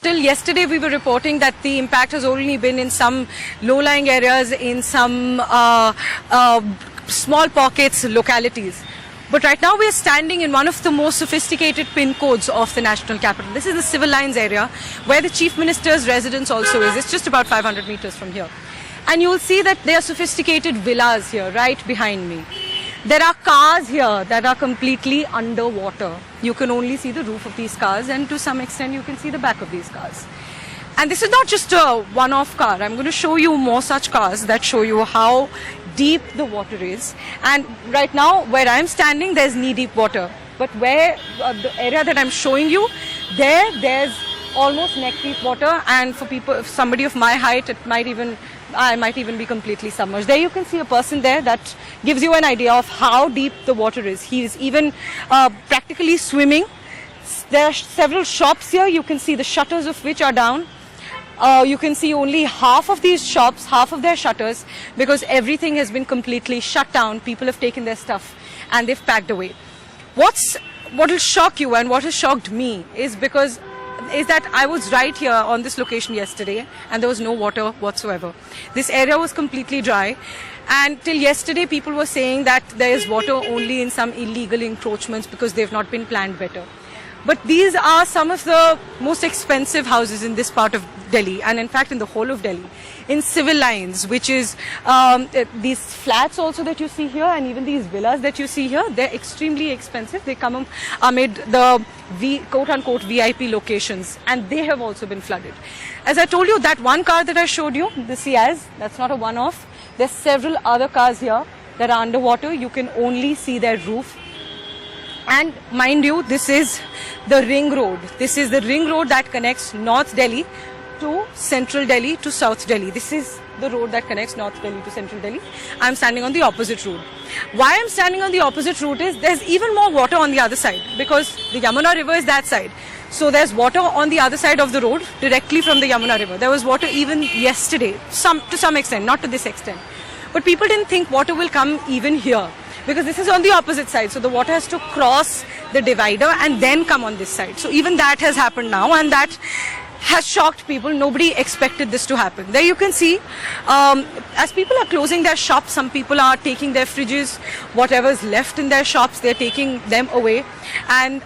Till yesterday, we were reporting that the impact has only been in some low-lying areas, in some small pockets, localities. But right now, we are standing in one of the most sophisticated pin codes of the national capital. This is the Civil Lines area, where the Chief Minister's residence also is. It's just about 500 meters from here. And you will see that there are sophisticated villas here, right behind me. There are cars here that are completely underwater. You can only see the roof of these cars, and to some extent you can see the back of these cars. And this is not just a one-off car. I'm going to show you more such cars that show you how deep the water is. And right now, where I'm standing, there's knee-deep water. But where the area that I'm showing you, there's almost neck-deep water. And for people, if somebody of my height, I might even be completely submerged. There you can see a person there. That gives you an idea of how deep the water is. He is even practically swimming. There are several shops here. You can see the shutters of which are down. You can see only half of these shops, half of their shutters, because everything has been completely shut down. People have taken their stuff and they've packed away. What will shock you and what has shocked me is that I was right here on this location yesterday and there was no water whatsoever. This area was completely dry, and till yesterday people were saying that there is water only in some illegal encroachments because they've not been planned better. But these are some of the most expensive houses in this part of Delhi, and in fact in the whole of Delhi, in Civil Lines, which is these flats also that you see here, and even these villas that you see here. They're extremely expensive. They come amid the quote-unquote VIP locations, and they have also been flooded. As I told you, that one car that I showed you, the Ciaz, that's not a one-off. There's several other cars here that are underwater. You can only see their roof. And mind you, this is the ring road. This is the ring road that connects North Delhi to Central Delhi to South Delhi. This is the road that connects North Delhi to Central Delhi. I'm standing on the opposite route. Why I'm standing on the opposite route is there's even more water on the other side, because the Yamuna river is that side. So there's water on the other side of the road directly from the Yamuna river. There was water even yesterday, to some extent, not to this extent. But people didn't think water will come even here, because this is on the opposite side. So the water has to cross the divider and then come on this side. So even that has happened now, and that has shocked people. Nobody expected this to happen. There you can see, as people are closing their shops, some people are taking their fridges, whatever's left in their shops, they're taking them away, and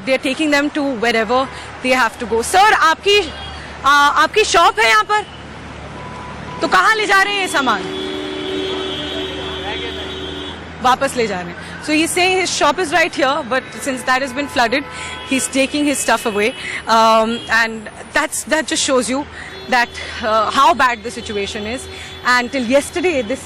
they're taking them to wherever they have to go. Sir, आपकी shop है यहाँ पर? तो कहाँ ले जा रहे हैं ये सामान? वापस ले जा रहे हैं. So he's saying his shop is right here, but since that has been flooded, he's taking his stuff away, and that just shows you that how bad the situation is. And till yesterday, this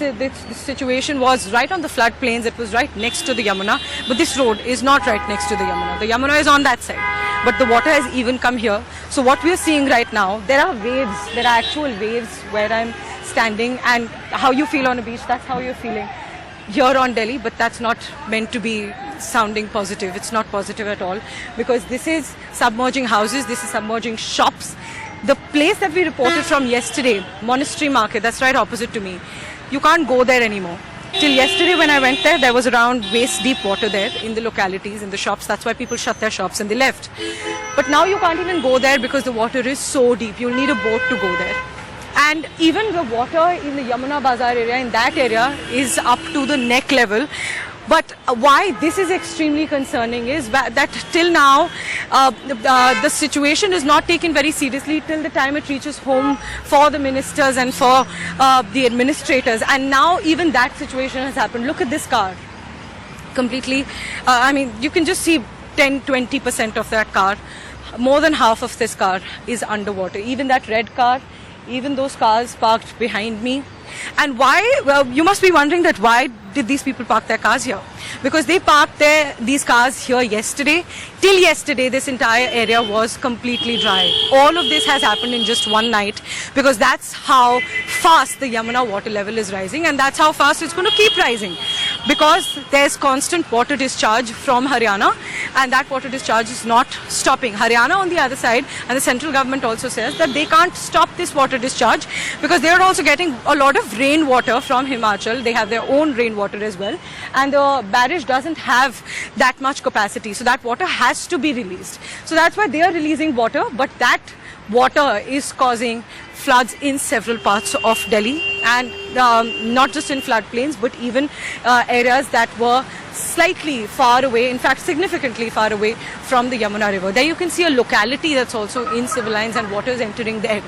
situation was right on the floodplains. It was right next to the Yamuna, but this road is not right next to the Yamuna. The Yamuna is on that side, but the water has even come here. So what we are seeing right now, there are waves. There are actual waves where I'm standing, and how you feel on a beach, that's how you're feeling here on Delhi. But that's not meant to be sounding positive. It's not positive at all, because this is submerging houses, this is submerging shops. The place that we reported from yesterday, Monastery Market, that's right opposite to me, you can't go there anymore. Till yesterday when I went there, there was around waist deep water there in the localities, in the shops. That's why people shut their shops and they left. But now you can't even go there because the water is so deep. You'll need a boat to go there. And even the water in the Yamuna Bazaar area, in that area, is up to the neck level. But why this is extremely concerning is that till now, the situation is not taken very seriously till the time it reaches home for the ministers and for the administrators. And now even that situation has happened. Look at this car. Completely, I mean, you can just see 10-20% of that car. More than half of this car is underwater. Even that red car, even those cars parked behind me. And why? Well, you must be wondering that why did these people park their cars here? Because they parked these cars here yesterday. Till yesterday, this entire area was completely dry. All of this has happened in just one night, because that's how fast the Yamuna water level is rising, and that's how fast it's going to keep rising. Because there's constant water discharge from Haryana, and that water discharge is not stopping. Haryana on the other side, and the central government also says that they can't stop this water discharge because they're also getting a lot of rainwater from Himachal. They have their own rainwater as well, and the barrage doesn't have that much capacity, so that water has to be released. So that's why they are releasing water, but that water is causing floods in several parts of Delhi, and not just in floodplains, but even areas that were slightly far away, in fact significantly far away from the Yamuna river. There you can see a locality that's also in civil lines and water is entering there.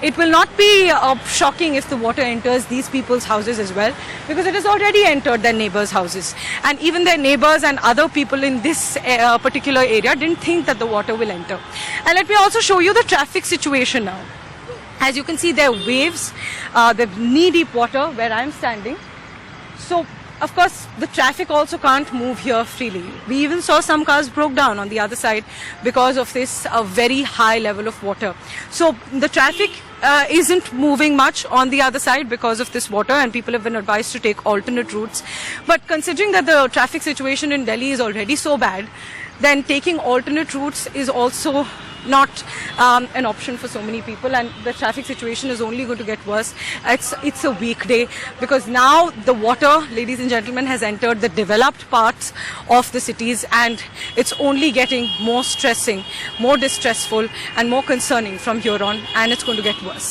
It will not be shocking if the water enters these people's houses as well, because it has already entered their neighbors' houses. And even their neighbors and other people in this particular area didn't think that the water will enter. And let me also show you the traffic situation now. As you can see, there are waves, the knee-deep water where I'm standing. So, of course, the traffic also can't move here freely. We even saw some cars broke down on the other side because of this very high level of water. So the traffic isn't moving much on the other side because of this water, and people have been advised to take alternate routes. But considering that the traffic situation in Delhi is already so bad, then taking alternate routes is also not an option for so many people, and the traffic situation is only going to get worse. It's a weekday, because now the water, ladies and gentlemen, has entered the developed parts of the cities, and it's only getting more stressing, more distressful and more concerning from here on, and it's going to get worse.